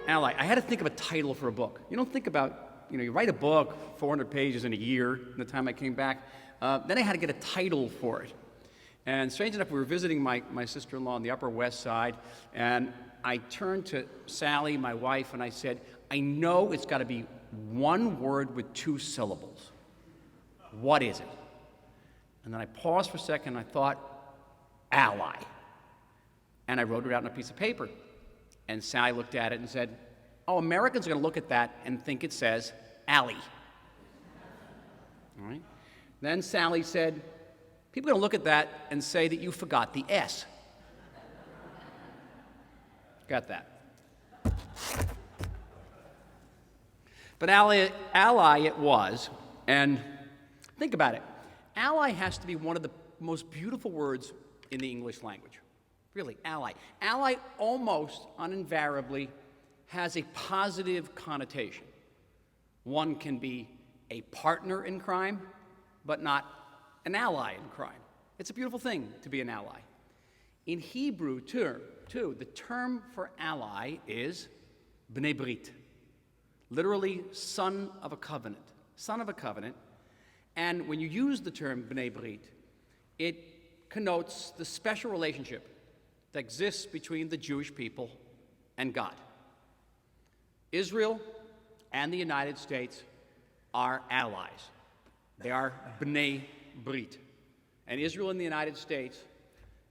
ally. I had to think of a title for a book. You don't think about, you write a book, 400 pages in a year, in the time I came back. Then I had to get a title for it. And strange enough, we were visiting my sister-in-law on the Upper West Side, and I turned to Sally, my wife, and I said, I know it's got to be one word with 2 syllables. What is it? And then I paused for a second, and I thought, ally. And I wrote it out on a piece of paper. And Sally looked at it and said, oh, Americans are going to look at that and think it says alley. All right? Then Sally said, people are going to look at that and say that you forgot the S. Got that. But ally it was, and think about it. Ally has to be one of the most beautiful words in the English language. Really, ally. Ally almost uninvariably has a positive connotation. One can be a partner in crime, but not an ally in crime. It's a beautiful thing to be an ally. In Hebrew, too, the term for ally is bnei brit, literally son of a covenant. Son of a covenant. And when you use the term bnei brit, it connotes the special relationship that exists between the Jewish people and God. Israel and the United States are allies. They are bnei brit. And Israel and the United States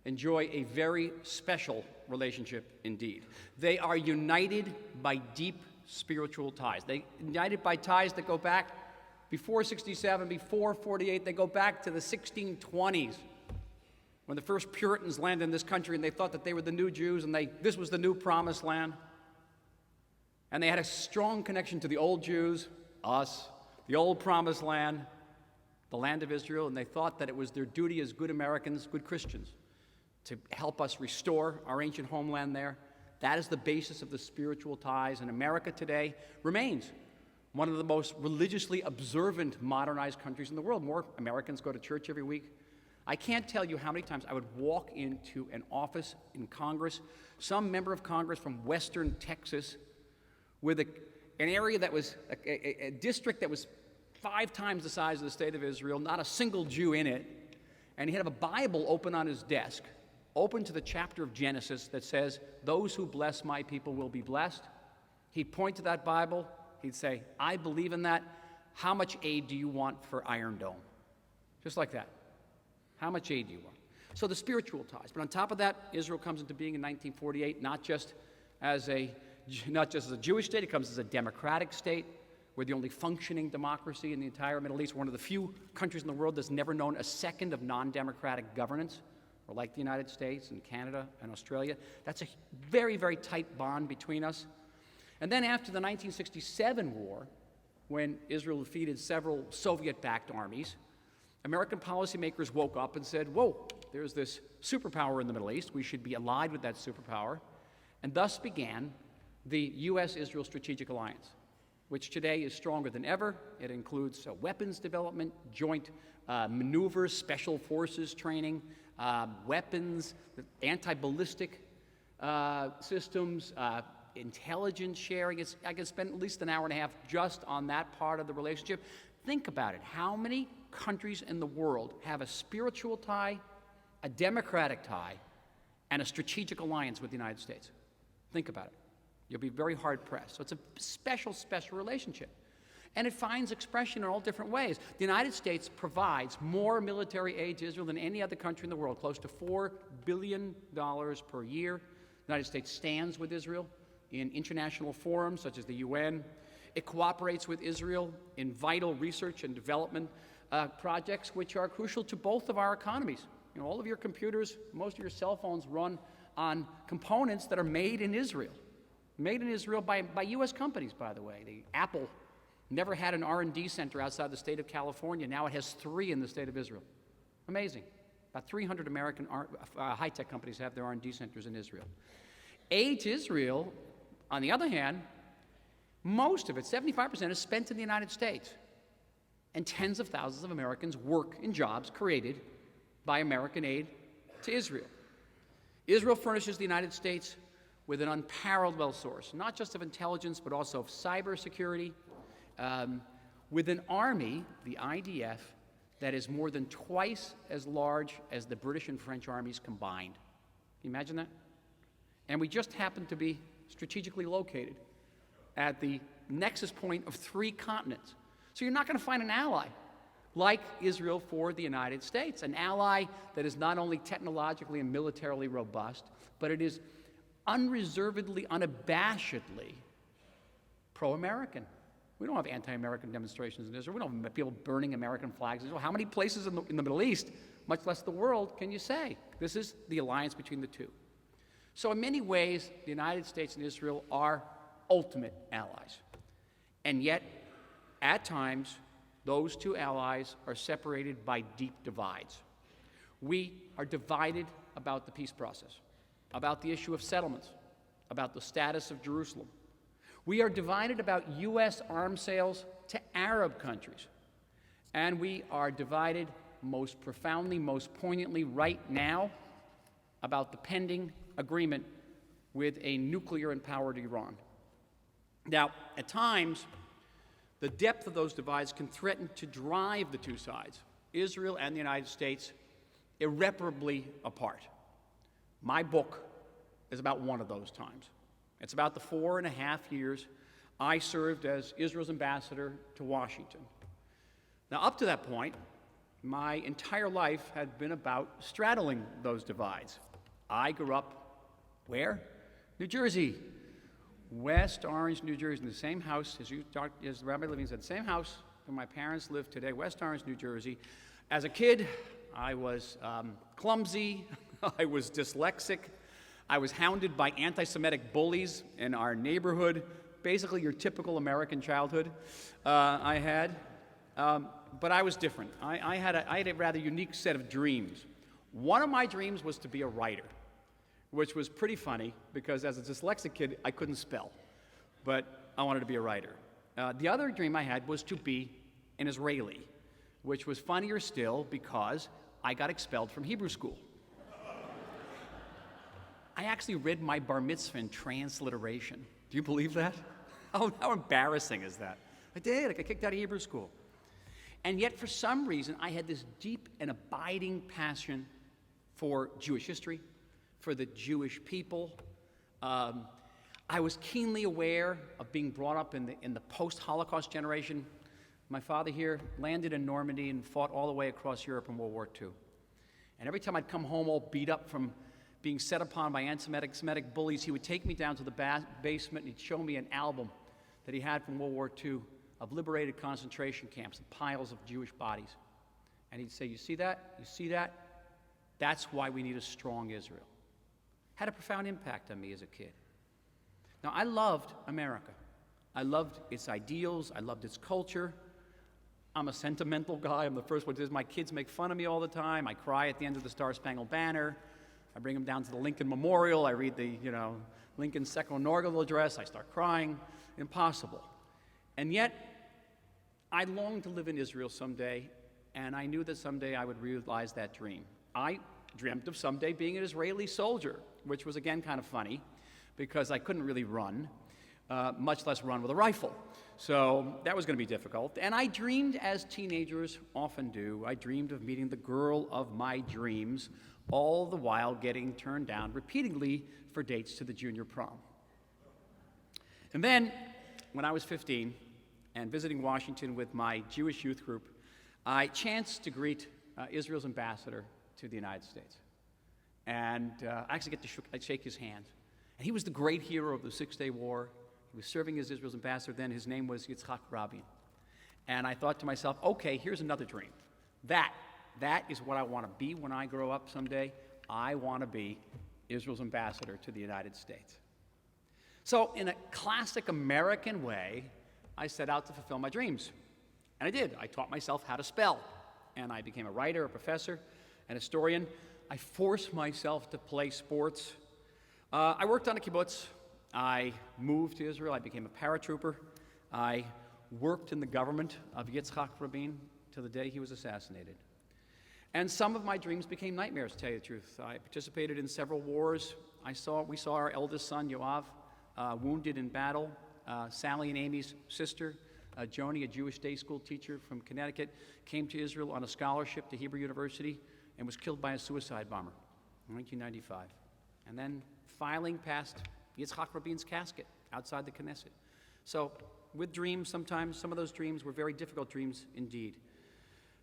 enjoy a very special relationship indeed. They are united by deep spiritual ties. They united by ties that go back before 67, before 48. They go back to the 1620s when the first Puritans landed in this country and they thought that they were the new Jews and this was the new promised land. And they had a strong connection to the old Jews, us, the old promised land, the land of Israel, and they thought that it was their duty as good Americans, good Christians, to help us restore our ancient homeland there. That is the basis of the spiritual ties, and America today remains one of the most religiously observant modernized countries in the world. More Americans go to church every week. I can't tell you how many times I would walk into an office in Congress, some member of Congress from western Texas, with an area that was a district that was 5 times the size of the state of Israel, not a single Jew in it, and he'd have a Bible open on his desk, open to the chapter of Genesis that says, those who bless my people will be blessed. He'd point to that Bible, he'd say, I believe in that. How much aid do you want for Iron Dome? Just like that. How much aid do you want? So the spiritual ties. But on top of that, Israel comes into being in 1948, not just as a Jewish state, it comes as a democratic state. We're the only functioning democracy in the entire Middle East. We're one of the few countries in the world that's never known a second of non-democratic governance. We're like the United States and Canada and Australia. That's a very, very tight bond between us. And then after the 1967 war, when Israel defeated several Soviet-backed armies, American policymakers woke up and said, whoa, there's this superpower in the Middle East. We should be allied with that superpower. And thus began the U.S.-Israel Strategic Alliance, which today is stronger than ever. It includes weapons development, joint maneuvers, special forces training, weapons, anti-ballistic systems, intelligence sharing. I could spend at least an hour and a half just on that part of the relationship. Think about it. How many countries in the world have a spiritual tie, a democratic tie, and a strategic alliance with the United States? Think about it. You'll be very hard-pressed. So it's a special, special relationship. And it finds expression in all different ways. The United States provides more military aid to Israel than any other country in the world, close to $4 billion per year. The United States stands with Israel in international forums such as the UN. It cooperates with Israel in vital research and development projects which are crucial to both of our economies. All of your computers, most of your cell phones run on components that are made in Israel. Made in Israel by U.S. companies, by the way. Apple never had an R&D center outside the state of California. Now it has 3 in the state of Israel. Amazing. About 300 American high-tech companies have their R&D centers in Israel. Aid to Israel, on the other hand, most of it, 75%, is spent in the United States. And tens of thousands of Americans work in jobs created by American aid to Israel. Israel furnishes the United States with an unparalleled source, not just of intelligence, but also of cybersecurity, with an army, the IDF, that is more than twice as large as the British and French armies combined. Can you imagine that? And we just happen to be strategically located at the nexus point of 3 continents. So you're not going to find an ally like Israel for the United States, an ally that is not only technologically and militarily robust, but it is unreservedly, unabashedly pro-American. We don't have anti-American demonstrations in Israel. We don't have people burning American flags in Israel. How many places in the Middle East, much less the world, can you say? This is the alliance between the two. So in many ways, the United States and Israel are ultimate allies. And yet, at times, those two allies are separated by deep divides. We are divided about the peace process, about the issue of settlements, about the status of Jerusalem. We are divided about U.S. arms sales to Arab countries. And we are divided most profoundly, most poignantly right now about the pending agreement with a nuclear-empowered Iran. Now, at times, the depth of those divides can threaten to drive the two sides, Israel and the United States, irreparably apart. My book is about one of those times. It's about the 4.5 years I served as Israel's ambassador to Washington. Now, up to that point, my entire life had been about straddling those divides. I grew up, where? New Jersey. West Orange, New Jersey, in the same house, as Rabbi Levine said, same house where my parents live today, West Orange, New Jersey. As a kid, I was clumsy, I was dyslexic, I was hounded by anti-Semitic bullies in our neighborhood, basically your typical American childhood I had. But I was different. I had a rather unique set of dreams. One of my dreams was to be a writer, which was pretty funny because as a dyslexic kid, I couldn't spell, but I wanted to be a writer. The other dream I had was to be an Israeli, which was funnier still because I got expelled from Hebrew school. I actually read my bar mitzvah in transliteration. Do you believe that? How embarrassing is that? I did. I got kicked out of Hebrew school. And yet, for some reason, I had this deep and abiding passion for Jewish history, for the Jewish people. I was keenly aware of being brought up in the post-Holocaust generation. My father here landed in Normandy and fought all the way across Europe in World War II. And every time I'd come home all beat up from being set upon by anti-Semitic bullies, he would take me down to the basement and he'd show me an album that he had from World War II of liberated concentration camps and piles of Jewish bodies. And he'd say, you see that? You see that? That's why we need a strong Israel. Had a profound impact on me as a kid. Now, I loved America. I loved its ideals. I loved its culture. I'm a sentimental guy. I'm the first one to do this. My kids make fun of me all the time. I cry at the end of the Star-Spangled Banner. I bring them down to the Lincoln Memorial. I read the, Lincoln's second inaugural address. I start crying. Impossible. And yet, I longed to live in Israel someday, and I knew that someday I would realize that dream. I dreamt of someday being an Israeli soldier, which was, again, kind of funny, because I couldn't really run, much less run with a rifle. So that was going to be difficult. And I dreamed, as teenagers often do, I dreamed of meeting the girl of my dreams, all the while getting turned down repeatedly for dates to the junior prom. And then, when I was 15, and visiting Washington with my Jewish youth group, I chanced to greet Israel's ambassador to the United States. And I actually get to shake his hand. And he was the great hero of the Six-Day War. He was serving as Israel's ambassador then. His name was Yitzhak Rabin. And I thought to myself, okay, here's another dream. That is what I want to be when I grow up someday. I want to be Israel's ambassador to the United States. So in a classic American way, I set out to fulfill my dreams. And I did. I taught myself how to spell. And I became a writer, a professor, an historian. I forced myself to play sports. I worked on a kibbutz. I moved to Israel. I became a paratrooper. I worked in the government of Yitzhak Rabin till the day he was assassinated. And some of my dreams became nightmares, to tell you the truth. I participated in several wars. we saw our eldest son, Yoav, wounded in battle. Sally and Amy's sister, Joni, a Jewish day school teacher from Connecticut, came to Israel on a scholarship to Hebrew University and was killed by a suicide bomber in 1995. And then filing past Yitzhak Rabin's casket outside the Knesset. So with dreams, sometimes some of those dreams were very difficult dreams indeed.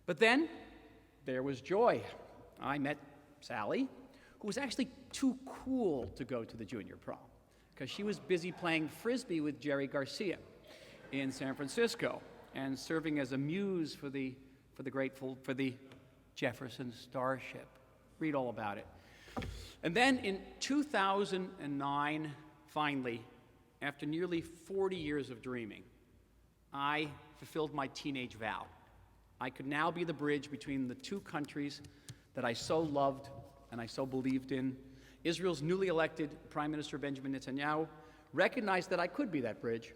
But then there was joy. I met Sally, who was actually too cool to go to the junior prom because she was busy playing Frisbee with Jerry Garcia in San Francisco and serving as a muse for the Jefferson Starship. Read all about it. And then in 2009, finally, after nearly 40 years of dreaming, I fulfilled my teenage vow. I could now be the bridge between the two countries that I so loved and I so believed in. Israel's newly elected Prime Minister Benjamin Netanyahu recognized that I could be that bridge,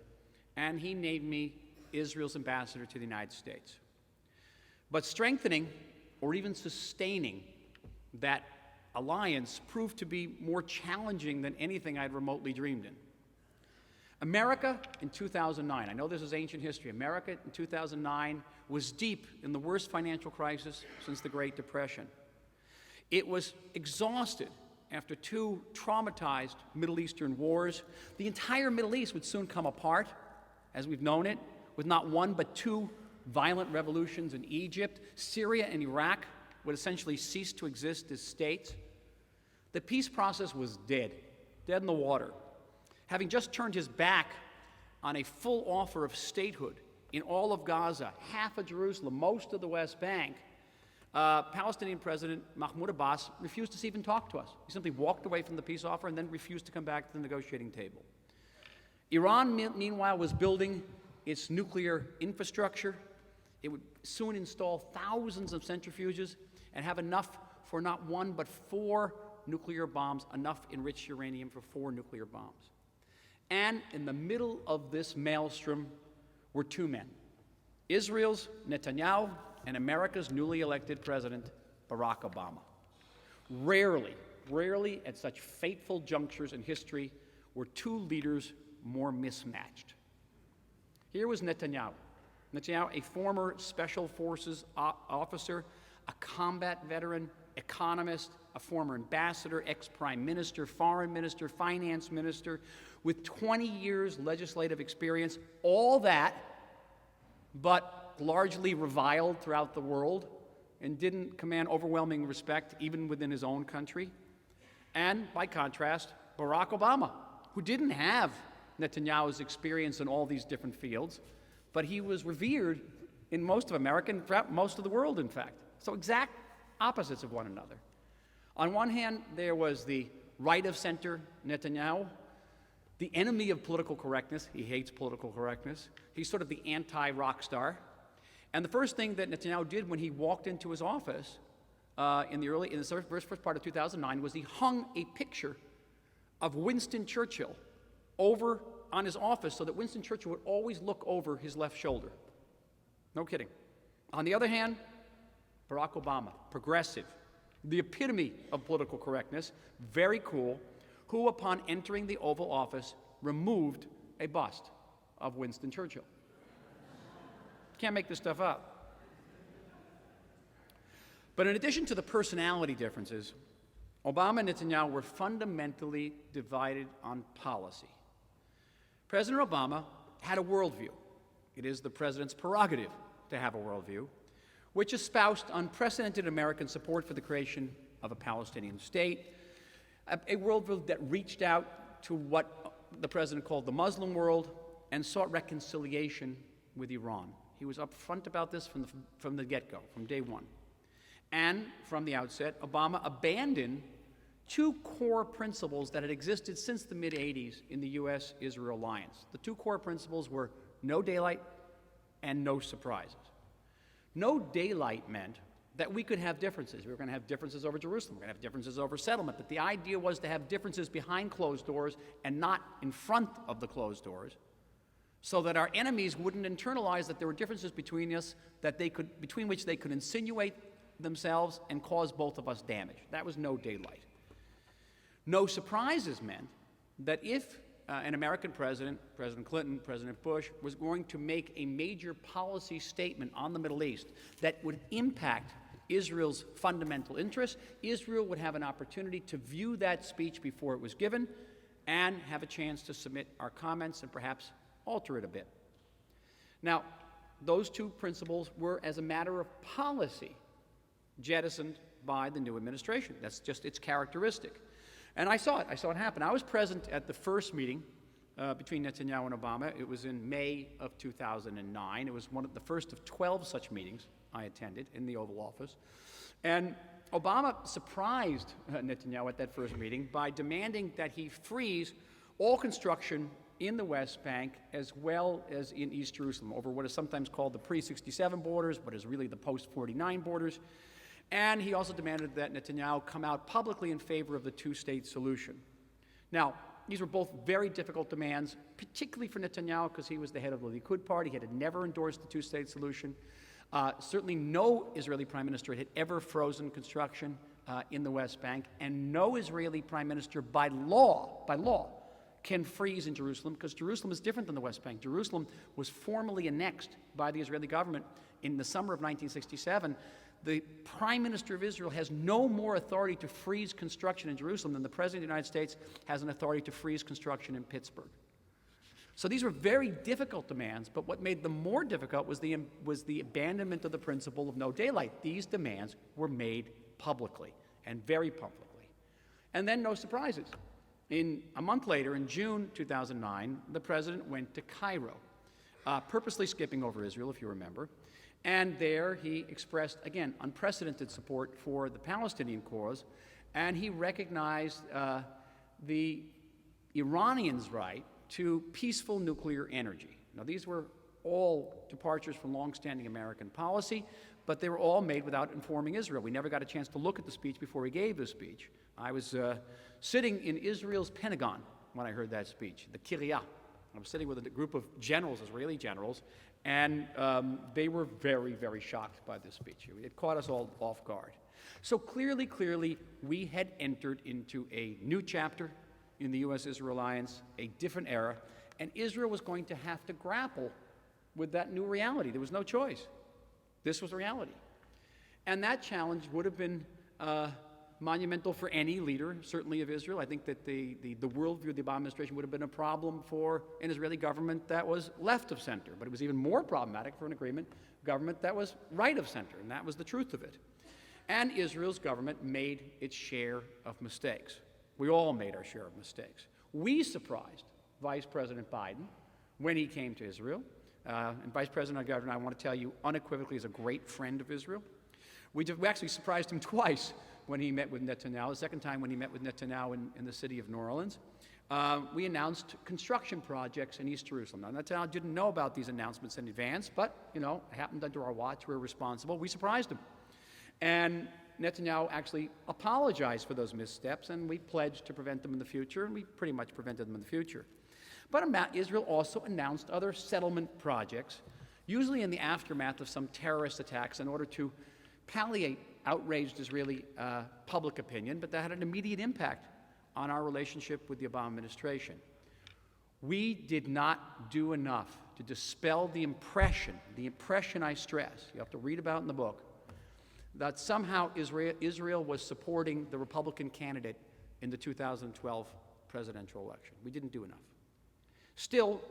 and he named me Israel's ambassador to the United States. But strengthening or even sustaining that alliance proved to be more challenging than anything I'd remotely dreamed in. America in 2009, I know this is ancient history, America in 2009 was deep in the worst financial crisis since the Great Depression. It was exhausted after two traumatized Middle Eastern wars. The entire Middle East would soon come apart, as we've known it, with not one but two violent revolutions in Egypt. Syria and Iraq would essentially cease to exist as states. The peace process was dead in the water. Having just turned his back on a full offer of statehood in all of Gaza, half of Jerusalem, most of the West Bank, Palestinian President Mahmoud Abbas refused to even talk to us. He simply walked away from the peace offer and then refused to come back to the negotiating table. Iran, meanwhile, was building its nuclear infrastructure. It would soon install thousands of centrifuges and have enough for not one but 4 nuclear bombs, enough enriched uranium for 4 nuclear bombs. And in the middle of this maelstrom were two men, Israel's Netanyahu and America's newly elected president, Barack Obama. Rarely at such fateful junctures in history were two leaders more mismatched. Here was Netanyahu, a former Special Forces officer, a combat veteran, economist, a former ambassador, ex-prime minister, foreign minister, finance minister, with 20 years legislative experience, all that, but largely reviled throughout the world and didn't command overwhelming respect even within his own country. And by contrast, Barack Obama, who didn't have Netanyahu's experience in all these different fields, but he was revered in most of America and throughout most of the world, in fact. So exact opposites of one another. On one hand, there was the right-of-center Netanyahu, the enemy of political correctness. He hates political correctness. He's sort of the anti-rock star. And the first thing that Netanyahu did when he walked into his office in the first part of 2009 was he hung a picture of Winston Churchill over on his office so that Winston Churchill would always look over his left shoulder. No kidding. On the other hand, Barack Obama, progressive, the epitome of political correctness, very cool, who upon entering the Oval Office removed a bust of Winston Churchill. Can't make this stuff up. But in addition to the personality differences, Obama and Netanyahu were fundamentally divided on policy. President Obama had a worldview. It is the president's prerogative to have a worldview, which espoused unprecedented American support for the creation of a Palestinian state, a worldview that reached out to what the president called the Muslim world and sought reconciliation with Iran. He was upfront about this from the get-go, from day one. And from the outset, Obama abandoned 2 core principles that had existed since the mid-'80s in the U.S.-Israel alliance. The 2 core principles were no daylight and no surprises. No daylight meant that we could have differences. We were going to have differences over Jerusalem. We were going to have differences over settlement. But the idea was to have differences behind closed doors and not in front of the closed doors, so that our enemies wouldn't internalize that there were differences between us between which they could insinuate themselves and cause both of us damage. That was no daylight. No surprises meant that if an American president, President Clinton, President Bush, was going to make a major policy statement on the Middle East that would impact Israel's fundamental interests, Israel would have an opportunity to view that speech before it was given and have a chance to submit our comments and perhaps alter it a bit. Now, those two principles were, as a matter of policy, jettisoned by the new administration. That's just its characteristic. And I saw it happen. I was present at the first meeting between Netanyahu and Obama. It was in May of 2009. It was one of the first of 12 such meetings I attended in the Oval Office. And Obama surprised Netanyahu at that first meeting by demanding that he freeze all construction in the West Bank as well as in East Jerusalem over what is sometimes called the pre-67 borders, but is really the post-49 borders. And he also demanded that Netanyahu come out publicly in favor of the two-state solution. Now, these were both very difficult demands, particularly for Netanyahu because he was the head of the Likud party. He had never endorsed the two-state solution. Certainly no Israeli prime minister had ever frozen construction in the West Bank, and no Israeli prime minister by law, can freeze in Jerusalem, because Jerusalem is different than the West Bank. Jerusalem was formally annexed by the Israeli government in the summer of 1967. The Prime Minister of Israel has no more authority to freeze construction in Jerusalem than the President of the United States has an authority to freeze construction in Pittsburgh. So these were very difficult demands, but what made them more difficult was the abandonment of the principle of no daylight. These demands were made publicly, and very publicly. And then no surprises. A month later, in June 2009, the president went to Cairo, purposely skipping over Israel, if you remember. And there he expressed, again, unprecedented support for the Palestinian cause, and he recognized the Iranians' right to peaceful nuclear energy. Now, these were all departures from longstanding American policy, but they were all made without informing Israel. We never got a chance to look at the speech before he gave the speech. I was sitting in Israel's Pentagon when I heard that speech, the Kiryat. I was sitting with a group of generals, Israeli generals, and they were very, very shocked by this speech. It caught us all off guard. So clearly, we had entered into a new chapter in the U.S.-Israel alliance, a different era, and Israel was going to have to grapple with that new reality. There was no choice. This was reality. And that challenge would have been monumental for any leader, certainly of Israel. I think that the worldview of the Obama administration would have been a problem for an Israeli government that was left of center, but it was even more problematic for an government that was right of center, and that was the truth of it. And Israel's government made its share of mistakes. We all made our share of mistakes. We surprised Vice President Biden when he came to Israel. And Vice President Gardner, I want to tell you, unequivocally is a great friend of Israel. We actually surprised him twice when he met with Netanyahu. The second time when he met with Netanyahu in the city of New Orleans. We announced construction projects in East Jerusalem. Now, Netanyahu didn't know about these announcements in advance, but, it happened under our watch. We were responsible. We surprised him. And Netanyahu actually apologized for those missteps, and we pledged to prevent them in the future, and we pretty much prevented them in the future. But Israel also announced other settlement projects, usually in the aftermath of some terrorist attacks, in order to palliate outraged Israeli public opinion, but that had an immediate impact on our relationship with the Obama administration. We did not do enough to dispel the impression I stress, you have to read about in the book, that somehow Israel was supporting the Republican candidate in the 2012 presidential election. We didn't do enough. Still,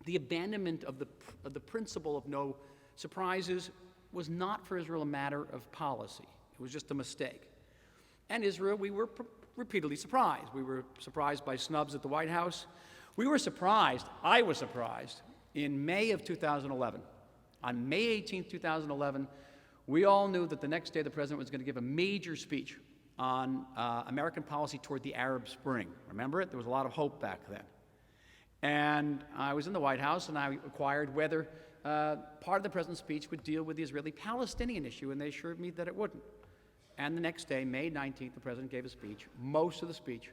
the abandonment of the principle of no surprises was not for Israel a matter of policy. It was just a mistake. And Israel, we were repeatedly surprised. We were surprised by snubs at the White House. I was surprised, in May of 2011. On May 18, 2011, we all knew that the next day the president was going to give a major speech on American policy toward the Arab Spring. Remember it? There was a lot of hope back then. And I was in the White House, and I inquired whether part of the president's speech would deal with the Israeli-Palestinian issue, and they assured me that it wouldn't. And the next day, May 19th, the president gave a speech. Most of the speech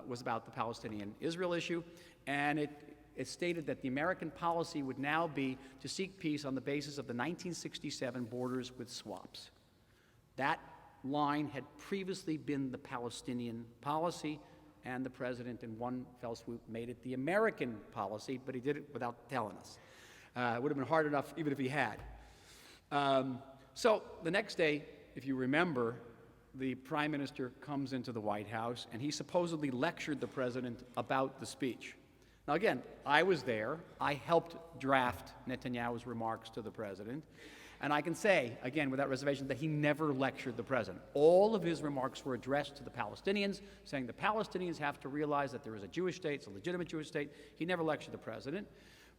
was about the Palestinian-Israel issue, and it stated that the American policy would now be to seek peace on the basis of the 1967 borders with swaps. That line had previously been the Palestinian policy, and the president in one fell swoop made it the American policy, but he did it without telling us. It would have been hard enough even if he had. So the next day, if you remember, the prime minister comes into the White House, and he supposedly lectured the president about the speech. Now again, I was there. I helped draft Netanyahu's remarks to the president. And I can say, again, without reservation, that he never lectured the president. All of his remarks were addressed to the Palestinians, saying the Palestinians have to realize that there is a Jewish state, it's a legitimate Jewish state. He never lectured the president.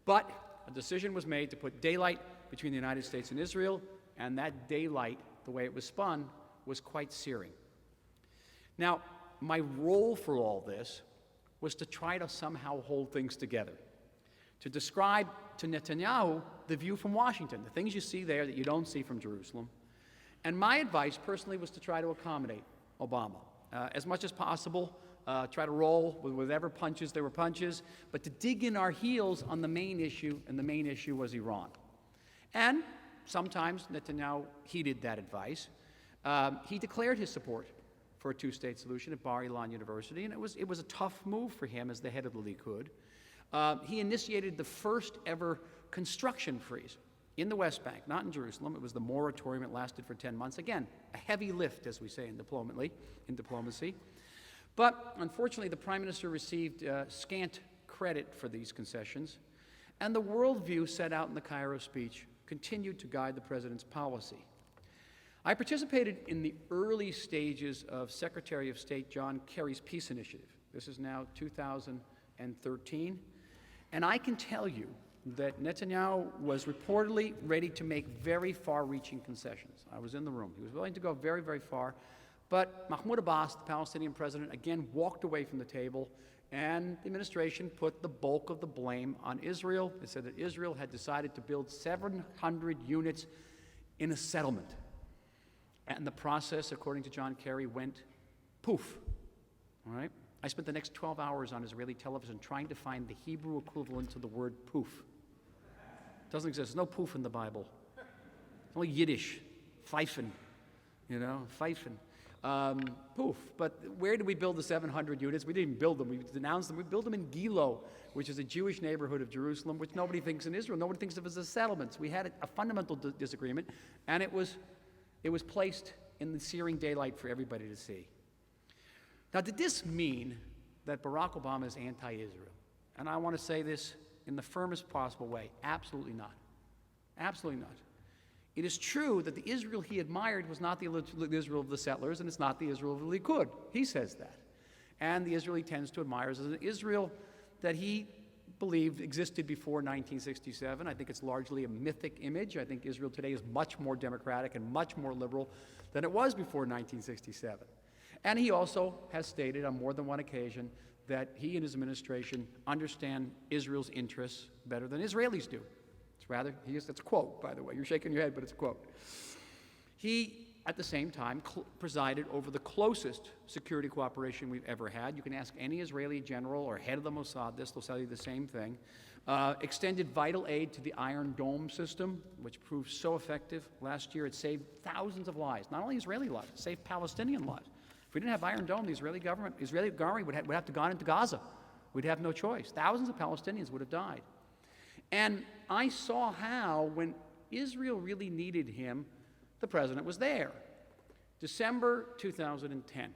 But a decision was made to put daylight between the United States and Israel, and that daylight, the way it was spun, was quite searing. Now, my role for all this was to try to somehow hold things together, to describe to Netanyahu the view from Washington, the things you see there that you don't see from Jerusalem. And my advice personally was to try to accommodate Obama as much as possible, try to roll with whatever punches there were punches, but to dig in our heels on the main issue, and the main issue was Iran. And sometimes Netanyahu heeded that advice. He declared his support for a two-state solution at Bar-Ilan University, and it was a tough move for him as the head of the Likud. He initiated the first ever construction freeze in the West Bank, not in Jerusalem. It was the moratorium. It lasted for 10 months. Again, a heavy lift, as we say in diplomacy. But unfortunately, the prime minister received scant credit for these concessions, and the worldview set out in the Cairo speech continued to guide the president's policy. I participated in the early stages of Secretary of State John Kerry's peace initiative. This is now 2013. And I can tell you that Netanyahu was reportedly ready to make very far-reaching concessions. I was in the room. He was willing to go very, very far. But Mahmoud Abbas, the Palestinian president, again walked away from the table, and the administration put the bulk of the blame on Israel. It said that Israel had decided to build 700 units in a settlement. And the process, according to John Kerry, went poof. All right? I spent the next 12 hours on Israeli television trying to find the Hebrew equivalent to the word poof. It doesn't exist. There's no poof in the Bible. Only Yiddish, pfeifen, pfeifen. Poof. But where did we build the 700 units? We didn't even build them. We denounced them. We built them in Gilo, which is a Jewish neighborhood of Jerusalem, which nobody thinks in Israel. Nobody thinks of as settlements. We had a fundamental disagreement, and it was placed in the searing daylight for everybody to see. Now, did this mean that Barack Obama is anti-Israel? And I want to say this in the firmest possible way. Absolutely not. Absolutely not. It is true that the Israel he admired was not the Israel of the settlers, and it's not the Israel of the Likud. He says that. And the Israel he tends to admire is an Israel that he believed existed before 1967. I think it's largely a mythic image. I think Israel today is much more democratic and much more liberal than it was before 1967. And he also has stated on more than one occasion that he and his administration understand Israel's interests better than Israelis do. That's a quote, by the way. You're shaking your head, but it's a quote. He, at the same time, presided over the closest security cooperation we've ever had. You can ask any Israeli general or head of the Mossad this, they'll tell you the same thing. Extended vital aid to the Iron Dome system, which proved so effective last year. It saved thousands of lives, not only Israeli lives, it saved Palestinian lives. If we didn't have Iron Dome, the Israeli army would have to gone into Gaza. We'd have no choice. Thousands of Palestinians would have died. And I saw how, when Israel really needed him, the president was there. December 2010,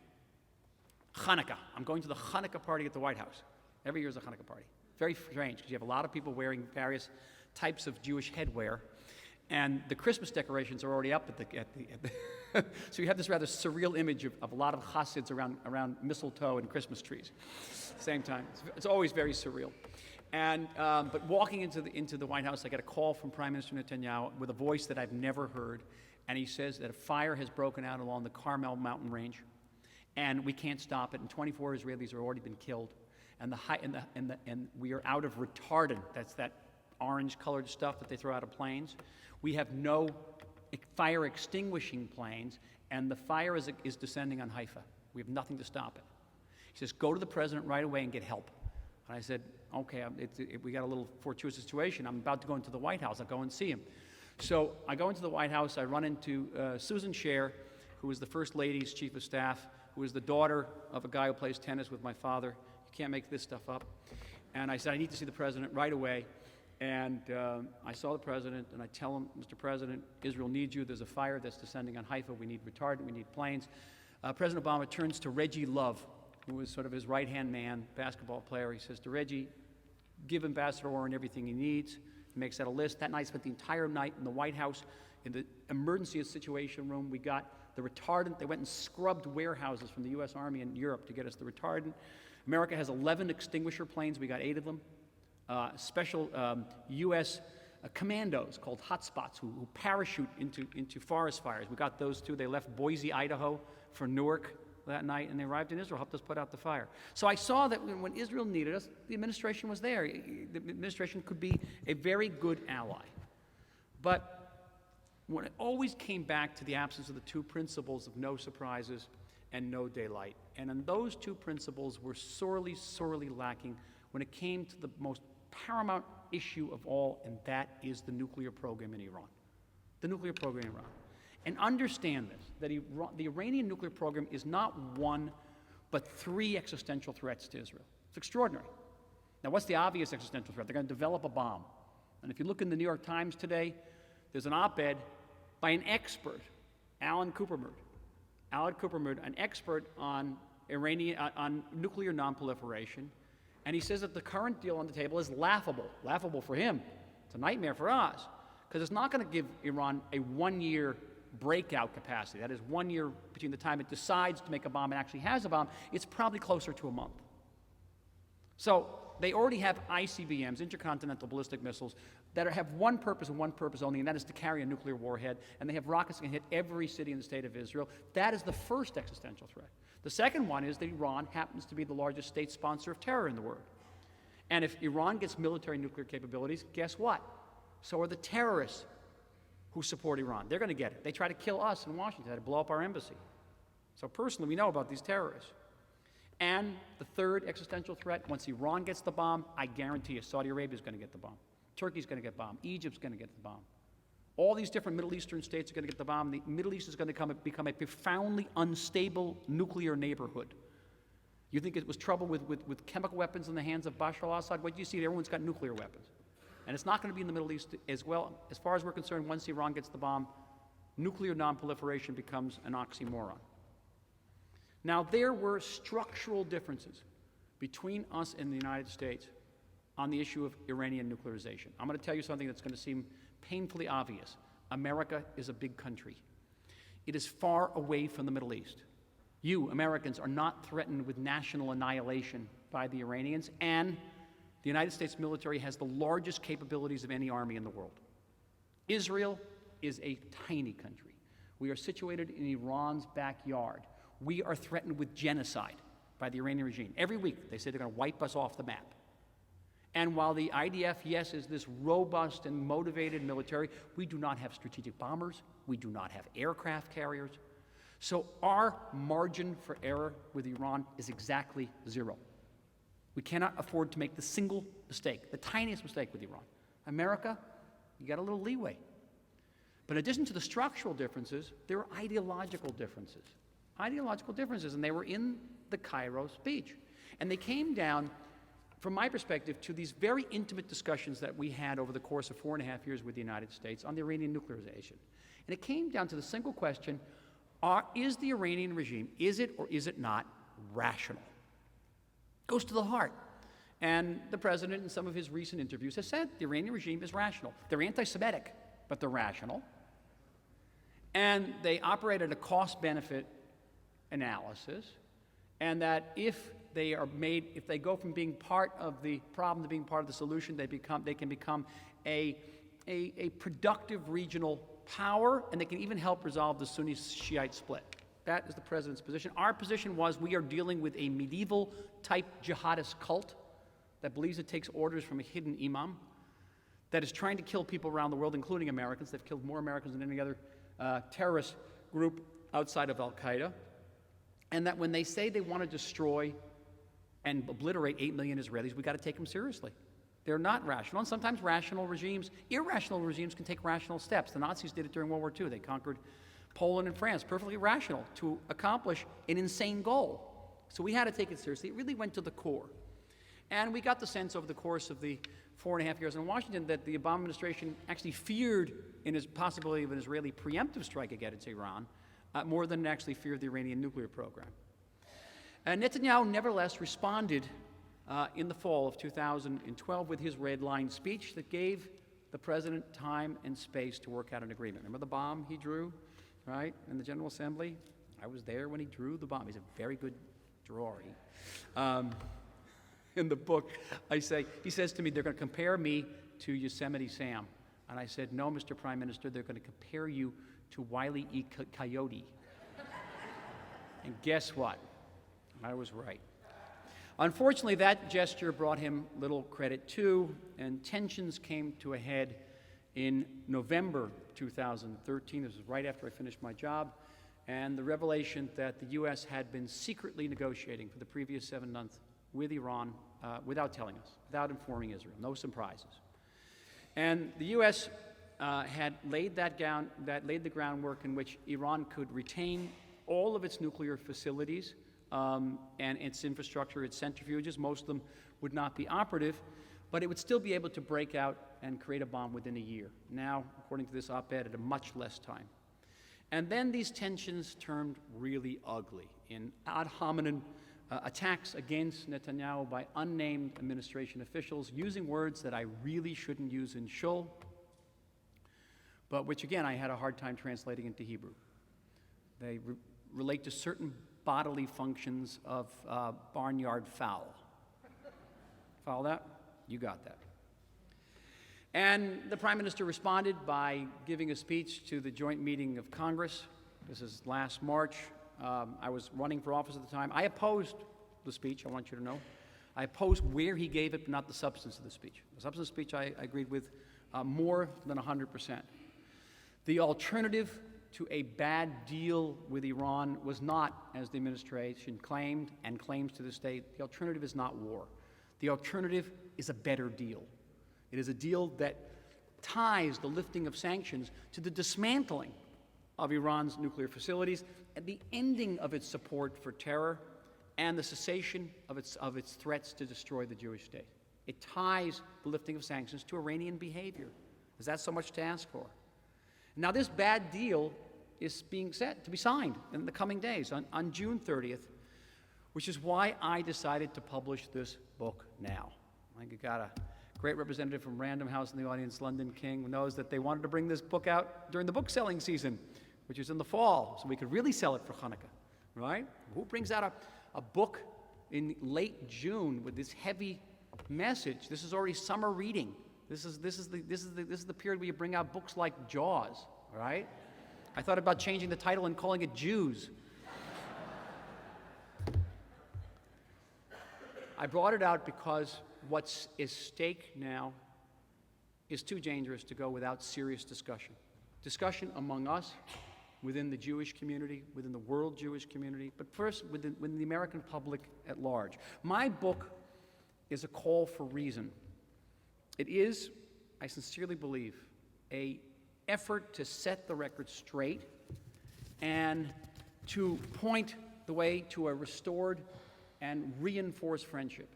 Hanukkah. I'm going to the Hanukkah party at the White House. Every year is a Hanukkah party. Very strange, because you have a lot of people wearing various types of Jewish headwear, and the Christmas decorations are already up so you have this rather surreal image of a lot of Hasids around mistletoe and Christmas trees. Same time, it's always very surreal. And but walking into the White House, I get a call from Prime Minister Netanyahu with a voice that I've never heard, and he says that a fire has broken out along the Carmel mountain range, and we can't stop it. And 24 Israelis have already been killed, and we are out of retardant. That's that orange-colored stuff that they throw out of planes. We have no fire extinguishing planes, and the fire is descending on Haifa. We have nothing to stop it. He says, go to the president right away and get help. And I said, okay, we got a little fortuitous situation. I'm about to go into the White House. I'll go and see him. So I go into the White House. I run into Susan Scher, who was the First Lady's chief of staff, who was the daughter of a guy who plays tennis with my father. You can't make this stuff up. And I said, I need to see the president right away. And I saw the president, and I tell him, Mr. President, Israel needs you. There's a fire that's descending on Haifa. We need retardant. We need planes. President Obama turns to Reggie Love, who was sort of his right-hand man, basketball player. He says to Reggie, give Ambassador Oren everything he needs. He makes out a list. That night, I spent the entire night in the White House in the emergency situation room. We got the retardant. They went and scrubbed warehouses from the U.S. Army in Europe to get us the retardant. America has 11 extinguisher planes. We got 8 of them. Special U.S. Commandos called hotspots who parachute into forest fires. We got those too. They left Boise, Idaho for Newark that night, and they arrived in Israel, helped us put out the fire. So I saw that when Israel needed us, the administration was there. The administration could be a very good ally. But when it always came back to the absence of the 2 principles of no surprises and no daylight. And then those 2 principles were sorely, sorely lacking when it came to the most paramount issue of all, and that is the nuclear program in Iran. The nuclear program in Iran. And understand this, that the Iranian nuclear program is not 1, but 3 existential threats to Israel. It's extraordinary. Now, what's the obvious existential threat? They're going to develop a bomb. And if you look in the New York Times today, there's an op-ed by an expert, Alan Coopermerd. Alan Coopermerd, an expert on nuclear nonproliferation, and he says that the current deal on the table is laughable. Laughable for him. It's a nightmare for us, because it's not going to give Iran a 1-year breakout capacity. That is 1 year between the time it decides to make a bomb and actually has a bomb. It's probably closer to a month. So they already have ICBMs, intercontinental ballistic missiles, that have one purpose and one purpose only, and that is to carry a nuclear warhead. And they have rockets that can hit every city in the state of Israel. That is the first existential threat. The second one is that Iran happens to be the largest state sponsor of terror in the world. And if Iran gets military nuclear capabilities, guess what? So are the terrorists who support Iran. They're going to get it. They try to kill us in Washington, to blow up our embassy. So personally, we know about these terrorists. And the third existential threat, once Iran gets the bomb, I guarantee you Saudi Arabia is going to get the bomb. Turkey's going to get bombed. Egypt's going to get the bomb. All these different Middle Eastern states are going to get the bomb. The Middle East is going to become a profoundly unstable nuclear neighborhood. You think it was trouble with chemical weapons in the hands of Bashar al-Assad? What do you see? Everyone's got nuclear weapons. And it's not going to be in the Middle East as well. As far as we're concerned, once Iran gets the bomb, nuclear nonproliferation becomes an oxymoron. Now, there were structural differences between us and the United States on the issue of Iranian nuclearization. I'm going to tell you something that's going to seem painfully obvious. America is a big country. It is far away from the Middle East. You, Americans, are not threatened with national annihilation by the Iranians, and the United States military has the largest capabilities of any army in the world. Israel is a tiny country. We are situated in Iran's backyard. We are threatened with genocide by the Iranian regime. Every week, they say they're going to wipe us off the map. And while the IDF, yes, is this robust and motivated military, we do not have strategic bombers. We do not have aircraft carriers. So our margin for error with Iran is exactly 0. We cannot afford to make the single mistake, the tiniest mistake with Iran. America, you got a little leeway. But in addition to the structural differences, there are ideological differences. Ideological differences, and they were in the Cairo speech. And they came down, from my perspective, to these very intimate discussions that we had over the course of 4.5 years with the United States on the Iranian nuclearization. And it came down to the single question, is the Iranian regime, is it or is it not rational? Goes to the heart. And the president, in some of his recent interviews, has said the Iranian regime is rational. They're anti-Semitic, but they're rational. And they operate at a cost-benefit analysis, and that if they go from being part of the problem to being part of the solution, they can become a productive regional power, and they can even help resolve the Sunni-Shiite split. That is the president's position. Our position was we are dealing with a medieval-type jihadist cult that believes it takes orders from a hidden imam that is trying to kill people around the world, including Americans. They've killed more Americans than any other terrorist group outside of Al-Qaeda. And that when they say they want to destroy and obliterate 8 million Israelis, we've got to take them seriously. They're not rational, and sometimes irrational regimes can take rational steps. The Nazis did it during World War II. They conquered Poland and France, perfectly rational to accomplish an insane goal. So we had to take it seriously. It really went to the core. And we got the sense over the course of the 4.5 years in Washington that the Obama administration actually feared in his possibility of an Israeli preemptive strike against Iran more than it actually feared the Iranian nuclear program. Netanyahu nevertheless responded in the fall of 2012 with his red line speech that gave the president time and space to work out an agreement. Remember the bomb he drew, right, in the General Assembly? I was there when he drew the bomb. He's a very good drawer. In the book, he says to me, they're going to compare me to Yosemite Sam. And I said, no, Mr. Prime Minister, they're going to compare you to Wile E. Coyote. And guess what? I was right. Unfortunately, that gesture brought him little credit too, and tensions came to a head in November 2013. This was right after I finished my job, and the revelation that the U.S. had been secretly negotiating for the previous 7 months with Iran without telling us, without informing Israel, no surprises. And the U.S. had laid the groundwork in which Iran could retain all of its nuclear facilities and its infrastructure, its centrifuges. Most of them would not be operative, but it would still be able to break out and create a bomb within a year. Now, according to this op-ed, at a much less time. And then these tensions turned really ugly in ad hominem attacks against Netanyahu by unnamed administration officials using words that I really shouldn't use in shul, but which, again, I had a hard time translating into Hebrew. They relate to certain bodily functions of barnyard fowl. Follow that? You got that. And the Prime Minister responded by giving a speech to the joint meeting of Congress. This is last March. I was running for office at the time. I opposed the speech, I want you to know. I opposed where he gave it, but not the substance of the speech. The substance of the speech I agreed with more than 100%. The alternative to a bad deal with Iran was not, as the administration claimed and claims to this day, the alternative is not war. The alternative is a better deal. It is a deal that ties the lifting of sanctions to the dismantling of Iran's nuclear facilities and the ending of its support for terror and the cessation of its threats to destroy the Jewish state. It ties the lifting of sanctions to Iranian behavior. Is that so much to ask for? Now, this bad deal is being set to be signed in the coming days on June 30th, which is why I decided to publish this book now. I think you got a great representative from Random House in the audience, London King, who knows that they wanted to bring this book out during the book selling season, which is in the fall, so we could really sell it for Hanukkah, right? Who brings out a book in late June with this heavy message? This is already summer reading. This is the period where you bring out books like Jaws, all right? I thought about changing the title and calling it Jews. I brought it out because what's at stake now is too dangerous to go without serious discussion. Discussion among us, within the Jewish community, within the world Jewish community, but first within the American public at large. My book is a call for reason. It is, I sincerely believe, an effort to set the record straight and to point the way to a restored and reinforced friendship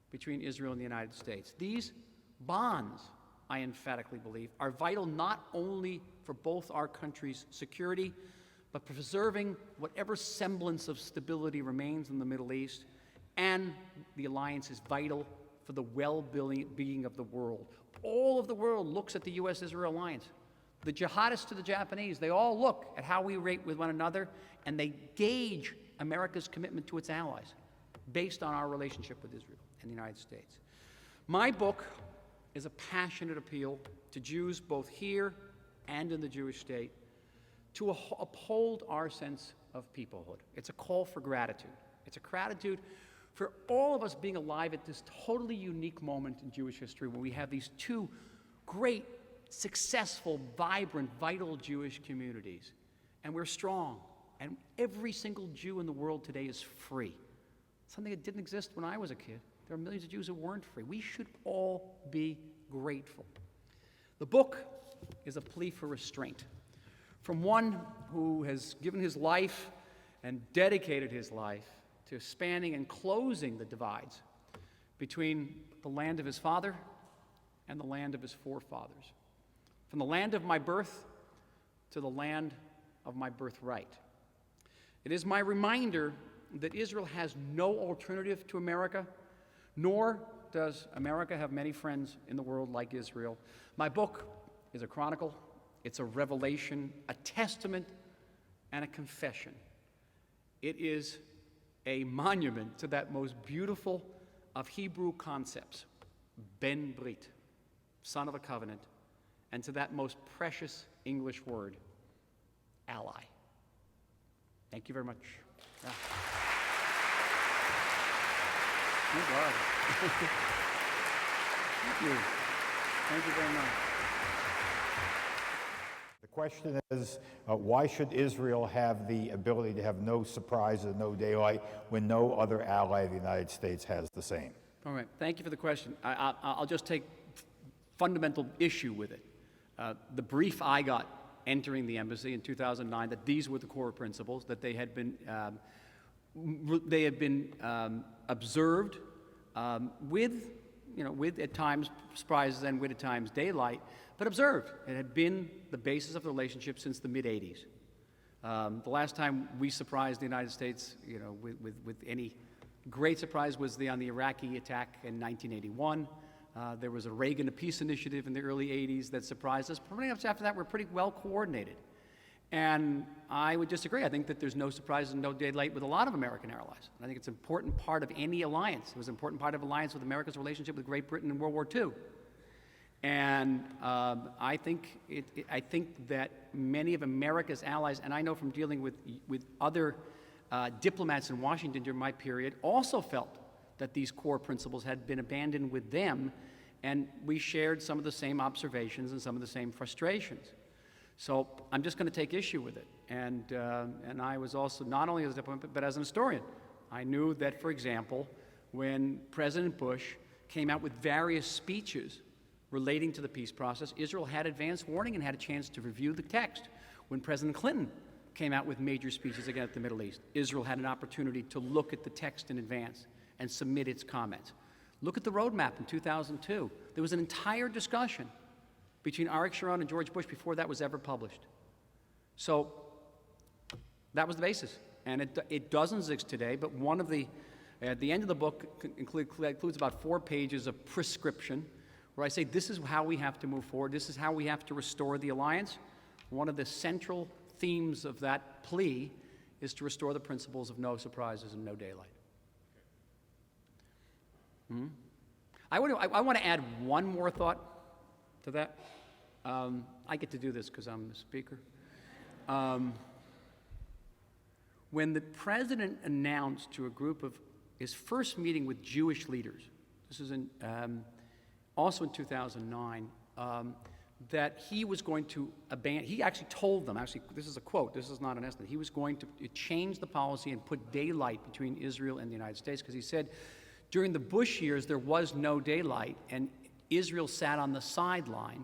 between Israel and the United States. These bonds, I emphatically believe, are vital not only for both our countries' security, but for preserving whatever semblance of stability remains in the Middle East, and the alliance is vital for the well-being of the world. All of the world looks at the U.S.-Israel alliance. The jihadists to the Japanese, they all look at how we rate with one another, and they gauge America's commitment to its allies based on our relationship with Israel and the United States. My book is a passionate appeal to Jews both here and in the Jewish state to uphold our sense of peoplehood. It's a call for gratitude. It's a gratitude for all of us being alive at this totally unique moment in Jewish history where we have these two great, successful, vibrant, vital Jewish communities. And we're strong. And every single Jew in the world today is free. Something that didn't exist when I was a kid. There are millions of Jews who weren't free. We should all be grateful. The book is a plea for restraint. From one who has given his life and dedicated his life to spanning and closing the divides between the land of his father and the land of his forefathers. From the land of my birth to the land of my birthright. It is my reminder that Israel has no alternative to America, nor does America have many friends in the world like Israel. My book is a chronicle, it's a revelation, a testament, and a confession. It is a monument to that most beautiful of Hebrew concepts, Ben Brit, son of a covenant, and to that most precious English word, ally. Thank you very much. Yeah. Thank God. Thank you. Thank you very much. The question is, why should Israel have the ability to have no surprises, no daylight, when no other ally of the United States has the same? All right. Thank you for the question. I'll just take fundamental issue with it. The brief I got entering the embassy in 2009 that these were the core principles, that they had been observed with at times surprises and with at times daylight, but observed. It had been the basis of the relationship since the mid-'80s. The last time we surprised the United States, with any great surprise was on the Iraqi attack in 1981. There was a Reagan peace initiative in the early 80s that surprised us. Pretty much after that, we're pretty well coordinated. And I would disagree. I think that there's no surprises and no daylight with a lot of American allies. I think it's an important part of any alliance. It was an important part of alliance with America's relationship with Great Britain in World War II. And I think that many of America's allies, and I know from dealing with other diplomats in Washington during my period, also felt that these core principles had been abandoned with them, and we shared some of the same observations and some of the same frustrations. So I'm just going to take issue with it. And I was also, not only as a diplomat, but as an historian, I knew that, for example, when President Bush came out with various speeches relating to the peace process, Israel had advance warning and had a chance to review the text. When President Clinton came out with major speeches against the Middle East, Israel had an opportunity to look at the text in advance and submit its comments. Look at the roadmap in 2002. There was an entire discussion between Arik Sharon and George Bush before that was ever published. So that was the basis. And it doesn't exist today, but one of at the end of the book includes about 4 pages of prescription, where I say this is how we have to move forward, this is how we have to restore the alliance. One of the central themes of that plea is to restore the principles of no surprises and no daylight. I want to add one more thought to that. I get to do this because I'm the speaker. When the president announced to a group of his first meeting with Jewish leaders, this is also in 2009, that he was going to abandon, he actually told them, this is a quote, this is not an estimate, he was going to change the policy and put daylight between Israel and the United States, because he said, during the Bush years, there was no daylight, and Israel sat on the sideline,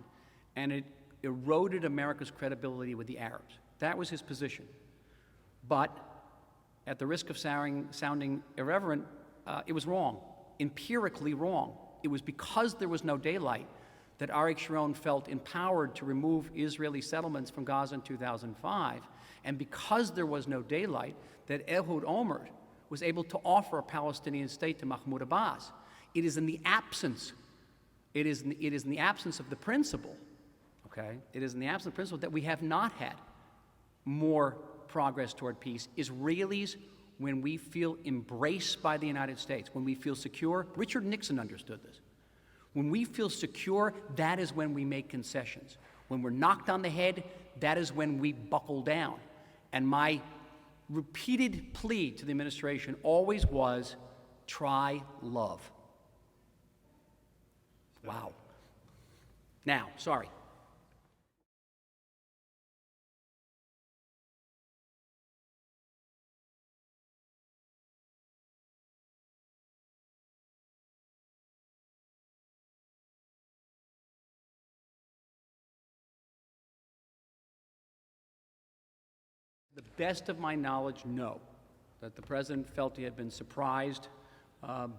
and it eroded America's credibility with the Arabs. That was his position. But at the risk of sounding irreverent, it was wrong, empirically wrong. It was because there was no daylight that Arik Sharon felt empowered to remove Israeli settlements from Gaza in 2005, and because there was no daylight that Ehud Olmert was able to offer a Palestinian state to Mahmoud Abbas. It is in the absence of the principle, okay? It is in the absence of the principle that we have not had more progress toward peace. Israelis, when we feel embraced by the United States, when we feel secure, Richard Nixon understood this. When we feel secure, that is when we make concessions. When we're knocked on the head, that is when we buckle down. And my repeated plea to the administration always was, try love. Wow. Now, sorry. The best of my knowledge, no. That the president felt he had been surprised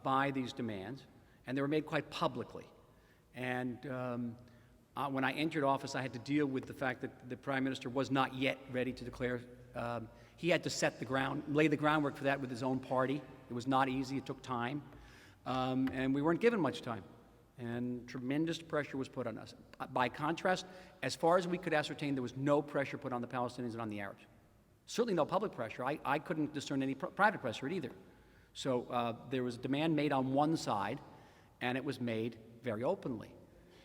by these demands, and they were made quite publicly. And when I entered office, I had to deal with the fact that the prime minister was not yet ready to declare. He had to lay the groundwork for that with his own party. It was not easy, it took time, and we weren't given much time. And tremendous pressure was put on us. By contrast, as far as we could ascertain, there was no pressure put on the Palestinians and on the Arabs. Certainly no public pressure. I couldn't discern any private pressure either. So there was a demand made on one side, and it was made very openly.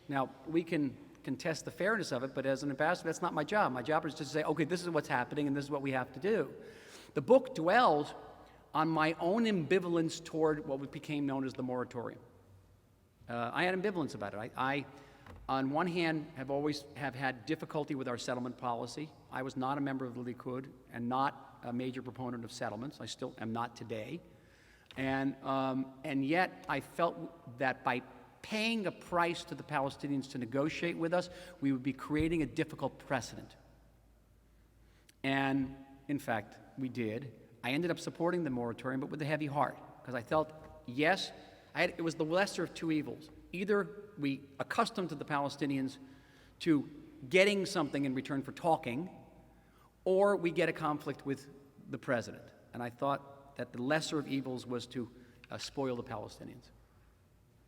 Now, we can contest the fairness of it, but as an ambassador, that's not my job. My job is just to say, okay, this is what's happening, and this is what we have to do. The book dwells on my own ambivalence toward what became known as the moratorium. I had ambivalence about it. I, on one hand, have always had difficulty with our settlement policy. I was not a member of the Likud and not a major proponent of settlements. I still am not today. And yet I felt that by paying a price to the Palestinians to negotiate with us, we would be creating a difficult precedent. And in fact, we did. I ended up supporting the moratorium, but with a heavy heart, because I felt, yes, it was the lesser of two evils. Either we accustomed to the Palestinians to getting something in return for talking, or we get a conflict with the president. And I thought that the lesser of evils was to spoil the Palestinians.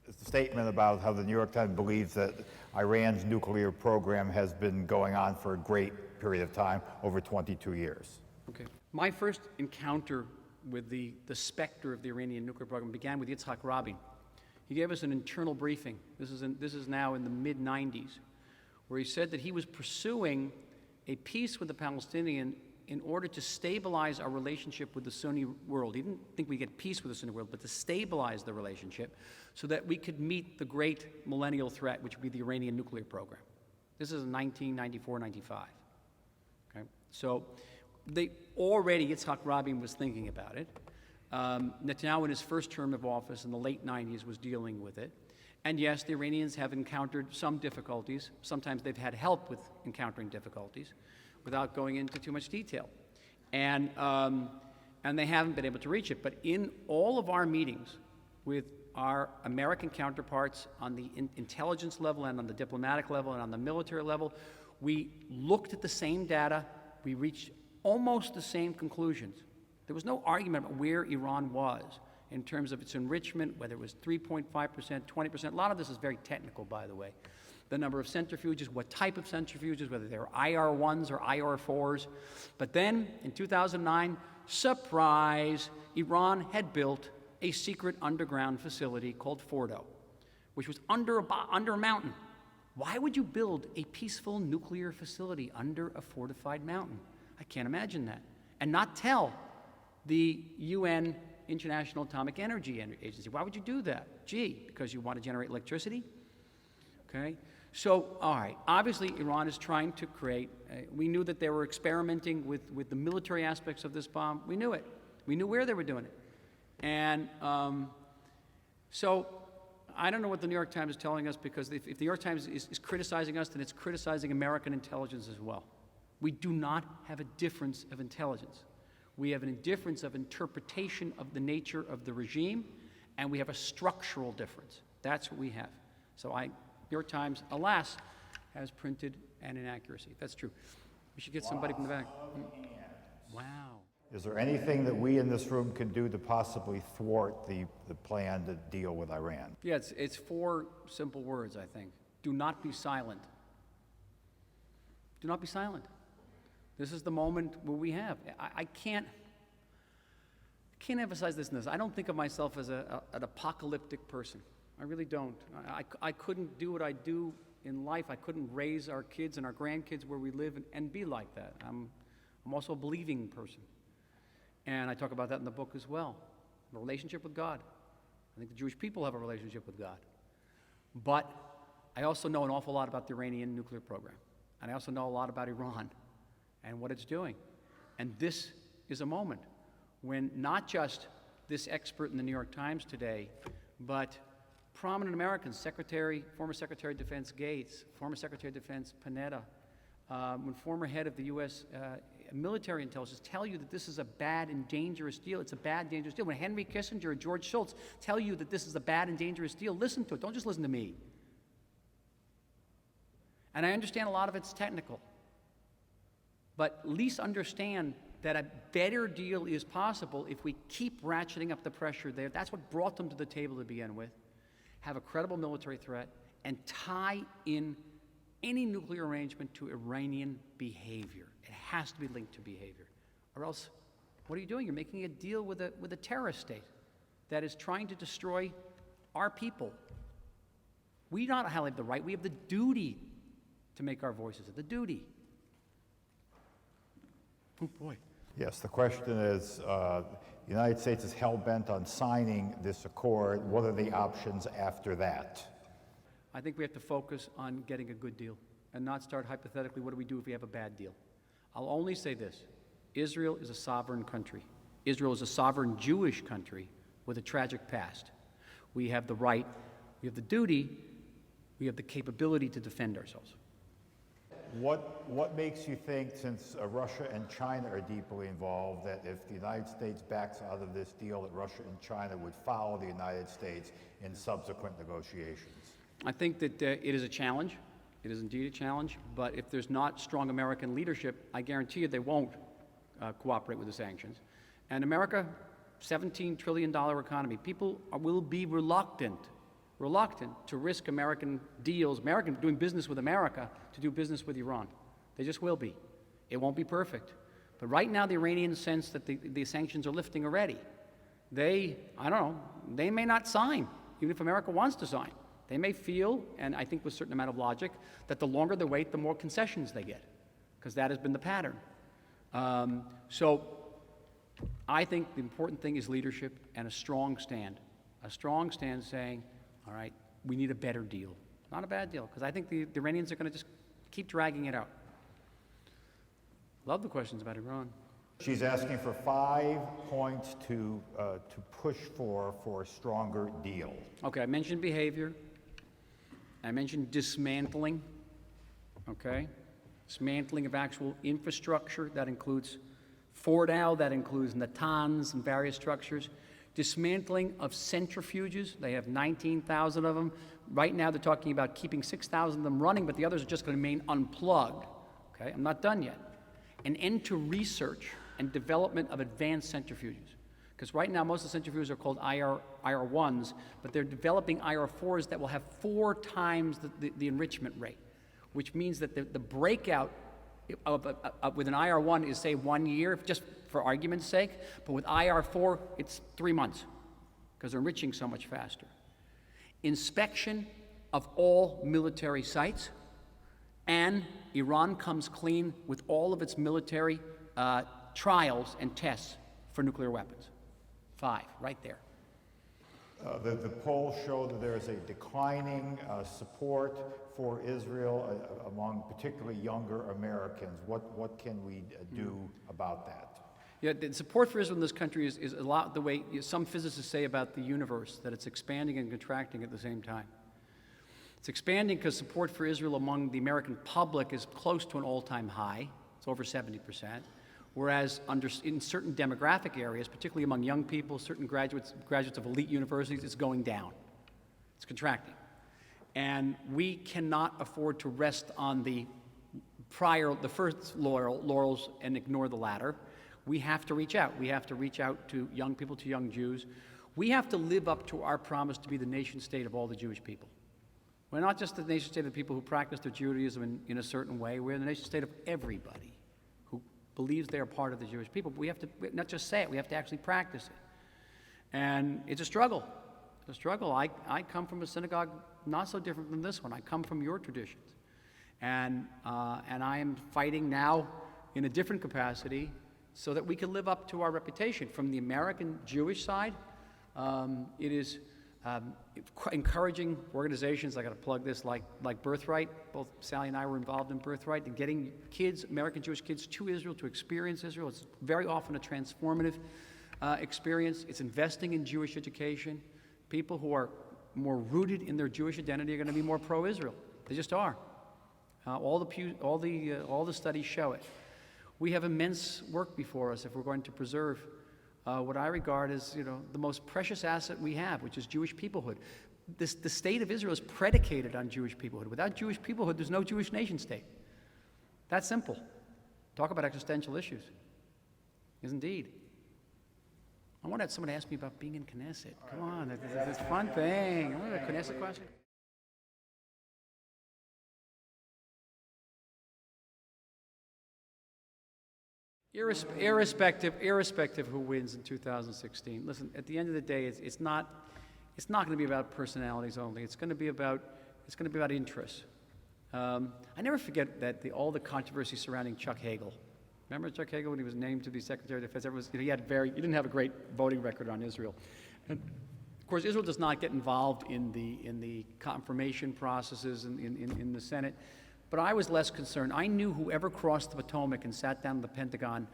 It's a statement about how the New York Times believes that Iran's nuclear program has been going on for a great period of time, over 22 years. Okay. My first encounter with the specter of the Iranian nuclear program began with Yitzhak Rabin. He gave us an internal briefing. This is now in the mid-90s, where he said that he was pursuing a peace with the Palestinian in order to stabilize our relationship with the Sunni world. He didn't think we'd get peace with the Sunni world, but to stabilize the relationship so that we could meet the great millennial threat, which would be the Iranian nuclear program. This is in 1994-95. Okay? So Yitzhak Rabin was thinking about it. Netanyahu, in his first term of office in the late 90s, was dealing with it. And yes, the Iranians have encountered some difficulties. Sometimes they've had help with encountering difficulties without going into too much detail. And they haven't been able to reach it. But in all of our meetings with our American counterparts on the intelligence level and on the diplomatic level and on the military level, we looked at the same data. We reached almost the same conclusions. There was no argument about where Iran was in terms of its enrichment, whether it was 3.5%, 20%. A lot of this is very technical, by the way. The number of centrifuges, what type of centrifuges, whether they were IR-1s or IR-4s. But then, in 2009, surprise, Iran had built a secret underground facility called Fordo, which was under a mountain. Why would you build a peaceful nuclear facility under a fortified mountain? I can't imagine that. And not tell the UN International Atomic Energy Agency. Why would you do that? Gee, because you want to generate electricity? Okay? So, all right, obviously Iran is trying to create, we knew that they were experimenting with the military aspects of this bomb. We knew it. We knew where they were doing it. And so I don't know what the New York Times is telling us, because if the New York Times is criticizing us, then it's criticizing American intelligence as well. We do not have a difference of intelligence. We have a difference of interpretation of the nature of the regime, and we have a structural difference. That's what we have. So New York Times, alas, has printed an inaccuracy. That's true. We should get somebody from the back. Wow. Is there anything that we in this room can do to possibly thwart the plan to deal with Iran? Yeah, it's four simple words, I think. Do not be silent. Do not be silent. This is the moment where we have. I can't emphasize this and this. I don't think of myself as an apocalyptic person. I really don't. I couldn't do what I do in life. I couldn't raise our kids and our grandkids where we live and be like that. I'm also a believing person. And I talk about that in the book as well. A relationship with God. I think the Jewish people have a relationship with God. But I also know an awful lot about the Iranian nuclear program. And I also know a lot about Iran and what it's doing. And this is a moment when not just this expert in the New York Times today, but prominent Americans, former Secretary of Defense Gates, former Secretary of Defense Panetta, when former head of the U.S. military intelligence tell you that this is a bad and dangerous deal. It's a bad, dangerous deal. When Henry Kissinger and George Shultz tell you that this is a bad and dangerous deal, listen to it. Don't just listen to me. And I understand a lot of it's technical, but at least understand that a better deal is possible if we keep ratcheting up the pressure there. That's what brought them to the table to begin with. Have a credible military threat and tie in any nuclear arrangement to Iranian behavior. It has to be linked to behavior. Or else, what are you doing? You're making a deal with a terrorist state that is trying to destroy our people. We not only have the right, we have the duty to make our voices, the duty. Oh boy. Yes, the question is, the United States is hell-bent on signing this accord. What are the options after that? I think we have to focus on getting a good deal and not start hypothetically, what do we do if we have a bad deal? I'll only say this. Israel is a sovereign country. Israel is a sovereign Jewish country with a tragic past. We have the right, we have the duty, we have the capability to defend ourselves. What makes you think, since Russia and China are deeply involved, that if the United States backs out of this deal, that Russia and China would follow the United States in subsequent negotiations? I think that it is a challenge. It is indeed a challenge. But if there's not strong American leadership, I guarantee you they won't cooperate with the sanctions. And America, $17 trillion economy, people will be reluctant to risk American deals, doing business with America, to do business with Iran. They just will be. It won't be perfect. But right now, the Iranians sense that the sanctions are lifting already. I don't know, they may not sign, even if America wants to sign. They may feel, and I think with a certain amount of logic, that the longer they wait, the more concessions they get, because that has been the pattern. So I think the important thing is leadership and a strong stand saying, all right, we need a better deal. Not a bad deal, because I think the Iranians are going to just keep dragging it out. Love the questions about Iran. She's asking for 5 points to push for a stronger deal. Okay, I mentioned behavior. I mentioned dismantling, okay? Dismantling of actual infrastructure. That includes Fordow, that includes Natanz and various structures. Dismantling of centrifuges. They have 19,000 of them. Right now they're talking about keeping 6,000 of them running, but the others are just going to remain unplugged. Okay, I'm not done yet. An end to research and development of advanced centrifuges. Because right now most of the centrifuges are called IR1s, but they're developing IR4s that will have 4 times the enrichment rate, which means that the breakout with an IR1 is, say, 1 year, just for argument's sake, but with IR4, it's 3 months, because they're enriching so much faster. Inspection of all military sites, and Iran comes clean with all of its military trials and tests for nuclear weapons. 5, right there. The polls show that there is a declining support for Israel among particularly younger Americans. What can we do about that? Yeah, the support for Israel in this country is a lot the way some physicists say about the universe, that it's expanding and contracting at the same time. It's expanding because support for Israel among the American public is close to an all-time high. It's over 70%. Whereas in certain demographic areas, particularly among young people, certain graduates of elite universities, it's going down. It's contracting. And we cannot afford to rest on the first laurels and ignore the latter. We have to reach out. We have to reach out to young people, to young Jews. We have to live up to our promise to be the nation state of all the Jewish people. We're not just the nation state of the people who practice their Judaism in a certain way. We're the nation state of everybody who believes they're part of the Jewish people. But we have to not just say it, we have to actually practice it. And it's a struggle. It's a struggle. I come from a synagogue not so different than this one. I come from your traditions. And I am fighting now in a different capacity so that we can live up to our reputation. From the American Jewish side, it is encouraging organizations, I got to plug this, like Birthright. Both Sally and I were involved in Birthright, and getting kids, American Jewish kids, to Israel, to experience Israel. It's very often a transformative experience. It's investing in Jewish education. People who are more rooted in their Jewish identity are going to be more pro-Israel. They just are. All the studies show it. We have immense work before us if we're going to preserve what I regard as, the most precious asset we have, which is Jewish peoplehood. The state of Israel is predicated on Jewish peoplehood. Without Jewish peoplehood, there's no Jewish nation state. That's simple. Talk about existential issues. Yes, indeed. I want to have someone ask me about being in Knesset. Come on, it's a fun thing. I want a Knesset question. Irrespective who wins in 2016, listen, at the end of the day, it's not going to be about personalities only. It's going to be about interests. I never forget that all the controversy surrounding Chuck Hagel. Remember Chuck Hagel when he was named to be Secretary of Defense? He didn't have a great voting record on Israel. And of course, Israel does not get involved in the confirmation processes in the Senate. But I was less concerned. I knew whoever crossed the Potomac and sat down at the Pentagon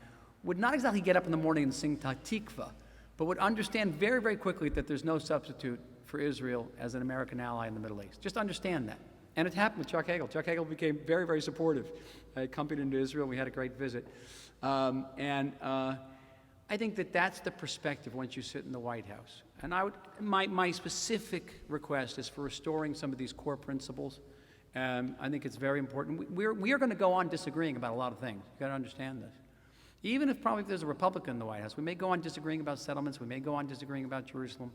would not exactly get up in the morning and sing Tikva, but would understand very, very quickly that there's no substitute for Israel as an American ally in the Middle East. Just understand that. And it happened with Chuck Hagel. Chuck Hagel became very, very supportive. I accompanied him to Israel. We had a great visit. I think that's the perspective once you sit in the White House. And my specific request is for restoring some of these core principles. I think it's very important. We are going to go on disagreeing about a lot of things. You've got to understand this. Even if there's a Republican in the White House, we may go on disagreeing about settlements. We may go on disagreeing about Jerusalem.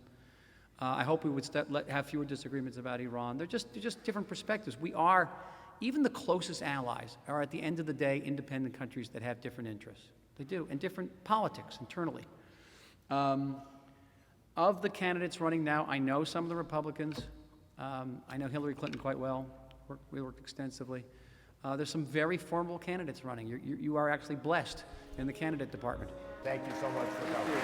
I hope we would have fewer disagreements about Iran. They're just different perspectives. Even the closest allies are at the end of the day independent countries that have different interests. They do, and different politics internally. Of the candidates running now, I know some of the Republicans. I know Hillary Clinton quite well. We worked extensively. There's some very formidable candidates running. You are actually blessed in the candidate department. Thank you so much for coming.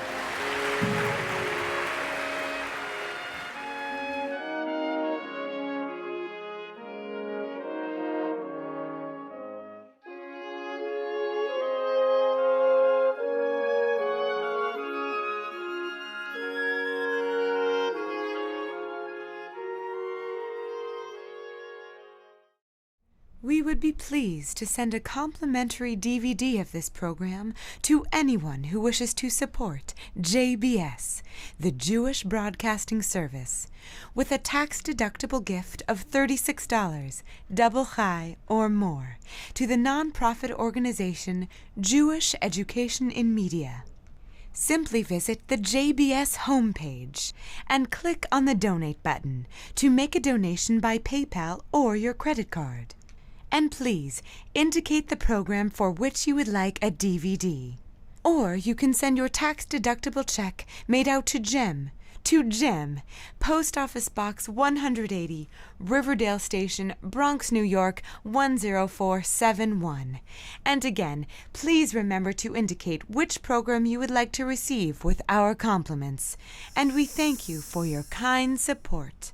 We would be pleased to send a complimentary DVD of this program to anyone who wishes to support JBS, the Jewish Broadcasting Service, with a tax-deductible gift of $36, double chai or more, to the nonprofit organization Jewish Education in Media. Simply visit the JBS homepage and click on the Donate button to make a donation by PayPal or your credit card. And please indicate the program for which you would like a DVD. Or you can send your tax-deductible check made out to Jem, Post Office Box 180, Riverdale Station, Bronx, New York 10471. And again, please remember to indicate which program you would like to receive with our compliments. And we thank you for your kind support.